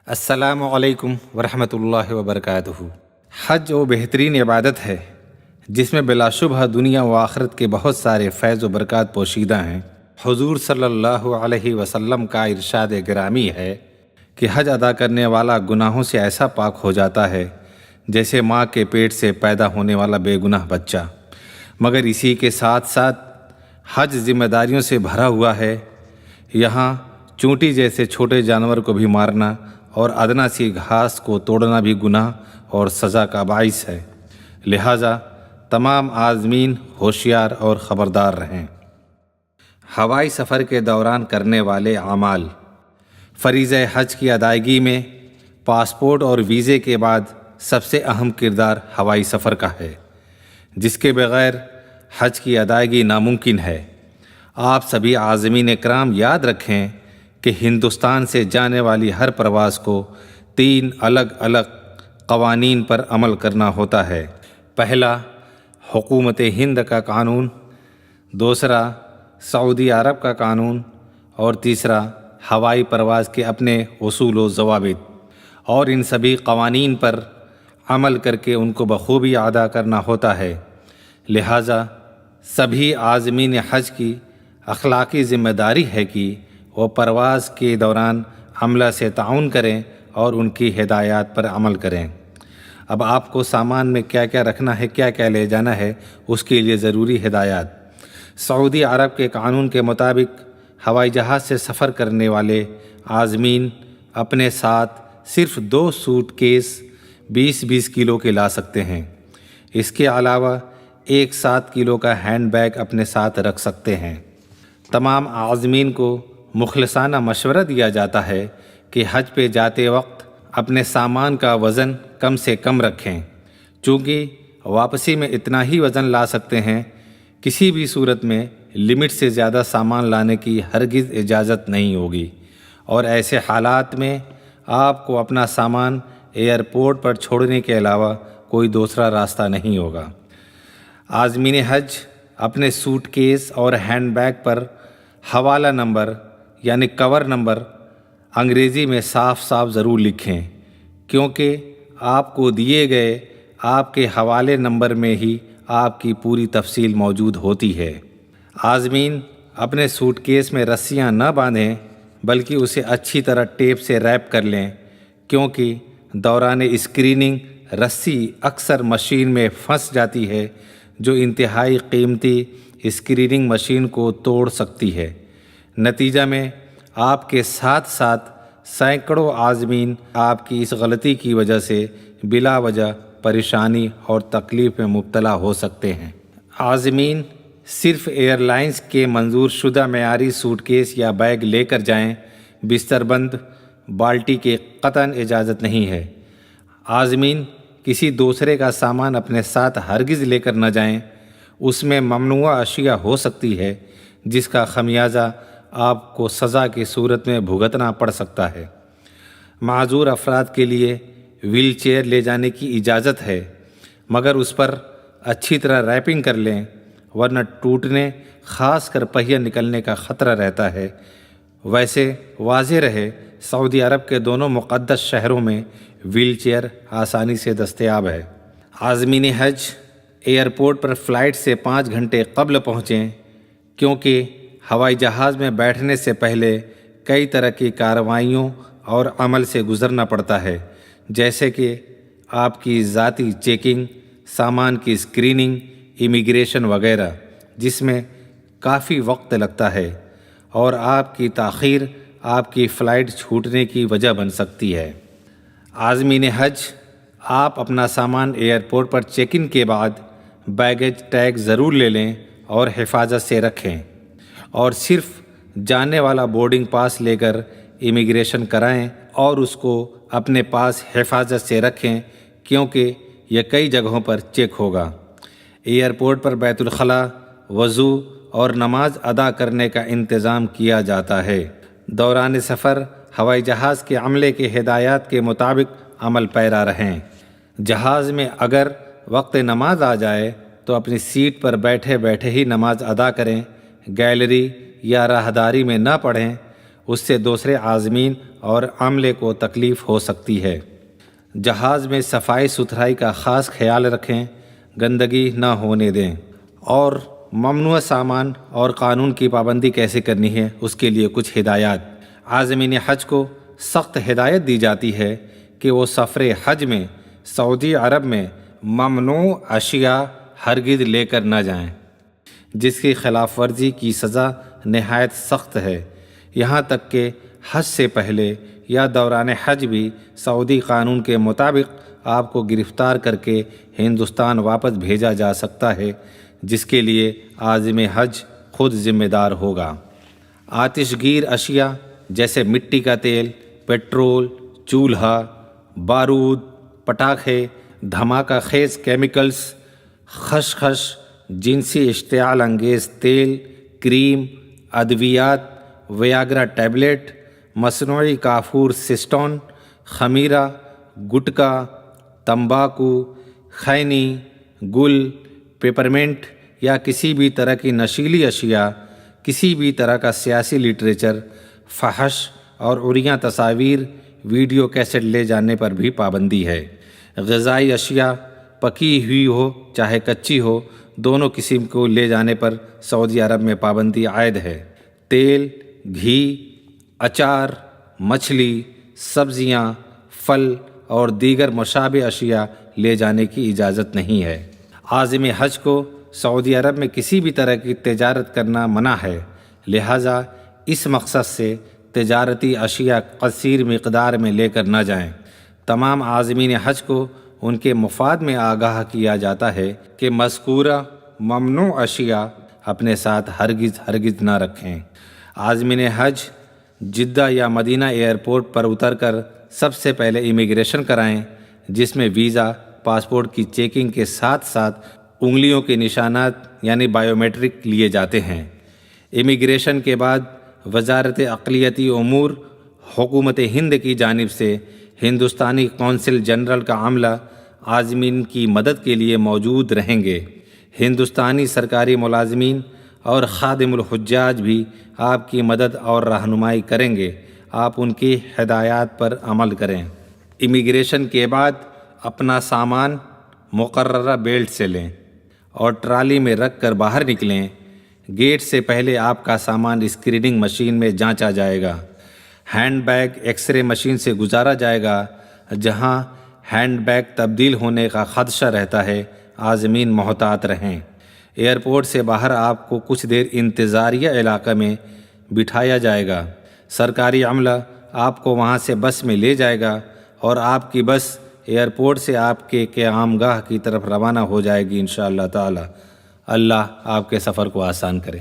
السلام علیکم ورحمۃ اللہ وبرکاتہ۔ حج وہ بہترین عبادت ہے جس میں بلا شبہ دنیا و آخرت کے بہت سارے فیض و برکات پوشیدہ ہیں۔ حضور صلی اللہ علیہ وسلم کا ارشاد گرامی ہے کہ حج ادا کرنے والا گناہوں سے ایسا پاک ہو جاتا ہے جیسے ماں کے پیٹ سے پیدا ہونے والا بے گناہ بچہ، مگر اسی کے ساتھ ساتھ حج ذمہ داریوں سے بھرا ہوا ہے۔ یہاں چونٹی جیسے چھوٹے جانور کو بھی مارنا اور ادنا سی گھاس کو توڑنا بھی گناہ اور سزا کا باعث ہے، لہٰذا تمام عازمین ہوشیار اور خبردار رہیں۔ ہوائی سفر کے دوران کرنے والے اعمال۔ فریضہ حج کی ادائیگی میں پاسپورٹ اور ویزے کے بعد سب سے اہم کردار ہوائی سفر کا ہے، جس کے بغیر حج کی ادائیگی ناممکن ہے۔ آپ سبھی عازمین کرام یاد رکھیں کہ ہندوستان سے جانے والی ہر پرواز کو 3 الگ الگ قوانین پر عمل کرنا ہوتا ہے۔ پہلا، حکومت ہند کا قانون، دوسرا سعودی عرب کا قانون، اور تیسرا ہوائی پرواز کے اپنے اصول و ضوابط، اور ان سبھی قوانین پر عمل کر کے ان کو بخوبی ادا کرنا ہوتا ہے۔ لہٰذا سبھی عازمین حج کی اخلاقی ذمہ داری ہے کہ وہ پرواز کے دوران عملہ سے تعاون کریں اور ان کی ہدایات پر عمل کریں۔ اب آپ کو سامان میں کیا کیا رکھنا ہے، کیا کیا لے جانا ہے، اس کے لیے ضروری ہدایات۔ سعودی عرب کے قانون کے مطابق ہوائی جہاز سے سفر کرنے والے عازمین اپنے ساتھ صرف 2 سوٹ کیس 20 کلو کے لا سکتے ہیں۔ اس کے علاوہ 7 کلو کا ہینڈ بیگ اپنے ساتھ رکھ سکتے ہیں۔ تمام عازمین کو مخلصانہ مشورہ دیا جاتا ہے کہ حج پہ جاتے وقت اپنے سامان کا وزن کم سے کم رکھیں، چونکہ واپسی میں اتنا ہی وزن لا سکتے ہیں۔ کسی بھی صورت میں لمٹ سے زیادہ سامان لانے کی ہرگز اجازت نہیں ہوگی، اور ایسے حالات میں آپ کو اپنا سامان ایئرپورٹ پر چھوڑنے کے علاوہ کوئی دوسرا راستہ نہیں ہوگا۔ عازمین حج اپنے سوٹ کیس اور ہینڈ بیگ پر حوالہ نمبر یعنی کور نمبر انگریزی میں صاف صاف ضرور لکھیں، کیونکہ آپ کو دیے گئے آپ کے حوالے نمبر میں ہی آپ کی پوری تفصیل موجود ہوتی ہے۔ عازمین اپنے سوٹ کیس میں رسیاں نہ باندھیں بلکہ اسے اچھی طرح ٹیپ سے ریپ کر لیں، کیونکہ دوران اسکریننگ رسی اکثر مشین میں پھنس جاتی ہے جو انتہائی قیمتی اسکریننگ مشین کو توڑ سکتی ہے۔ نتیجہ میں آپ کے ساتھ ساتھ سینکڑوں عازمین آپ کی اس غلطی کی وجہ سے بلا وجہ پریشانی اور تکلیف میں مبتلا ہو سکتے ہیں۔ عازمین صرف ایئر لائنز کے منظور شدہ معیاری سوٹ کیس یا بیگ لے کر جائیں، بستر بند بالٹی کی قطعاً اجازت نہیں ہے۔ عازمین کسی دوسرے کا سامان اپنے ساتھ ہرگز لے کر نہ جائیں، اس میں ممنوع اشیاء ہو سکتی ہے جس کا خمیازہ آپ کو سزا کی صورت میں بھگتنا پڑ سکتا ہے۔ معذور افراد کے لیے وہیل چیئر لے جانے کی اجازت ہے، مگر اس پر اچھی طرح ریپنگ کر لیں ورنہ ٹوٹنے، خاص کر پہیہ نکلنے کا خطرہ رہتا ہے۔ ویسے واضح رہے، سعودی عرب کے دونوں مقدس شہروں میں وہیل چیئر آسانی سے دستیاب ہے۔ عازمین حج ایئرپورٹ پر فلائٹ سے 5 گھنٹے قبل پہنچیں، کیونکہ ہوائی جہاز میں بیٹھنے سے پہلے کئی طرح کی کارروائیوں اور عمل سے گزرنا پڑتا ہے، جیسے کہ آپ کی ذاتی چیکنگ، سامان کی اسکریننگ، امیگریشن وغیرہ، جس میں کافی وقت لگتا ہے اور آپ کی تاخیر آپ کی فلائٹ چھوٹنے کی وجہ بن سکتی ہے۔ عازمین حج آپ اپنا سامان ایئرپورٹ پر چیک ان کے بعد بیگیج ٹیگ ضرور لے لیں اور حفاظت سے رکھیں، اور صرف جانے والا بورڈنگ پاس لے کر امیگریشن کرائیں اور اس کو اپنے پاس حفاظت سے رکھیں، کیونکہ یہ کئی جگہوں پر چیک ہوگا۔ ایئرپورٹ پر بیت الخلاء، وضو اور نماز ادا کرنے کا انتظام کیا جاتا ہے۔ دوران سفر ہوائی جہاز کے عملے کے ہدایات کے مطابق عمل پیرا رہیں۔ جہاز میں اگر وقت نماز آ جائے تو اپنی سیٹ پر بیٹھے بیٹھے ہی نماز ادا کریں، گیلری یا راہداری میں نہ پڑھیں۔ اس سے دوسرے عازمین اور عملے کو تکلیف ہو سکتی ہے۔ جہاز میں صفائی ستھرائی کا خاص خیال رکھیں، گندگی نہ ہونے دیں، اور ممنوع سامان اور قانون کی پابندی کیسے کرنی ہے اس کے لیے کچھ ہدایات۔ عازمین حج کو سخت ہدایت دی جاتی ہے کہ وہ سفر حج میں سعودی عرب میں ممنوع اشیاء ہرگز لے کر نہ جائیں، جس کی خلاف ورزی کی سزا نہایت سخت ہے۔ یہاں تک کہ حج سے پہلے یا دوران حج بھی سعودی قانون کے مطابق آپ کو گرفتار کر کے ہندوستان واپس بھیجا جا سکتا ہے، جس کے لیے عازم حج خود ذمہ دار ہوگا۔ آتش گیر اشیاء جیسے مٹی کا تیل، پیٹرول، چولہا، بارود، پٹاخے، دھماکہ خیز کیمیکلز، خشخش، جنسی اشتعال انگیز تیل، کریم، ادویات، ویاگرا ٹیبلٹ، مصنوعی کافور سسٹون، خمیرہ، گٹکا، تمباکو، خینی، گل، پیپرمنٹ یا کسی بھی طرح کی نشیلی اشیاء، کسی بھی طرح کا سیاسی لٹریچر، فحش اور عریاں تصاویر، ویڈیو کیسٹ لے جانے پر بھی پابندی ہے۔ غذائی اشیاء پکی ہوئی ہو چاہے کچی ہو، دونوں قسم کو لے جانے پر سعودی عرب میں پابندی عائد ہے۔ تیل، گھی، اچار، مچھلی، سبزیاں، پھل اور دیگر مشابہ اشیاء لے جانے کی اجازت نہیں ہے۔ عازم حج کو سعودی عرب میں کسی بھی طرح کی تجارت کرنا منع ہے، لہٰذا اس مقصد سے تجارتی اشیاء کثیر مقدار میں لے کر نہ جائیں۔ تمام عازمین حج کو ان کے مفاد میں آگاہ کیا جاتا ہے کہ مذکورہ ممنوع اشیاء اپنے ساتھ ہرگز نہ رکھیں۔ عازمین حج جدہ یا مدینہ ایئرپورٹ پر اتر کر سب سے پہلے امیگریشن کرائیں، جس میں ویزا، پاسپورٹ کی چیکنگ کے ساتھ ساتھ انگلیوں کے نشانات یعنی بائیو میٹرک لیے جاتے ہیں۔ امیگریشن کے بعد وزارت اقلیتی امور حکومت ہند کی جانب سے ہندوستانی قونصل جنرل کا عملہ عازمین کی مدد کے لیے موجود رہیں گے۔ ہندوستانی سرکاری ملازمین اور خادم الحجاج بھی آپ کی مدد اور رہنمائی کریں گے، آپ ان کی ہدایات پر عمل کریں۔ امیگریشن کے بعد اپنا سامان مقررہ بیلٹ سے لیں اور ٹرالی میں رکھ کر باہر نکلیں۔ گیٹ سے پہلے آپ کا سامان اسکریننگ مشین میں جانچا جائے گا۔ Handbag X ray machine سے گزارا جائے گا۔ جہاں ہینڈ بیگ تبدیل ہونے کا خدشہ رہتا ہے، عازمین محتاط رہیں۔ ایئرپورٹ سے باہر آپ کو کچھ دیر انتظاریہ علاقے میں بٹھایا جائے گا۔ سرکاری عملہ آپ کو وہاں سے بس میں لے جائے گا اور آپ کی بس ایئرپورٹ سے آپ کے قیامگاہ کی طرف روانہ ہو جائے گی انشاءاللہ تعالی۔ اللہ آپ کے سفر کو آسان کرے۔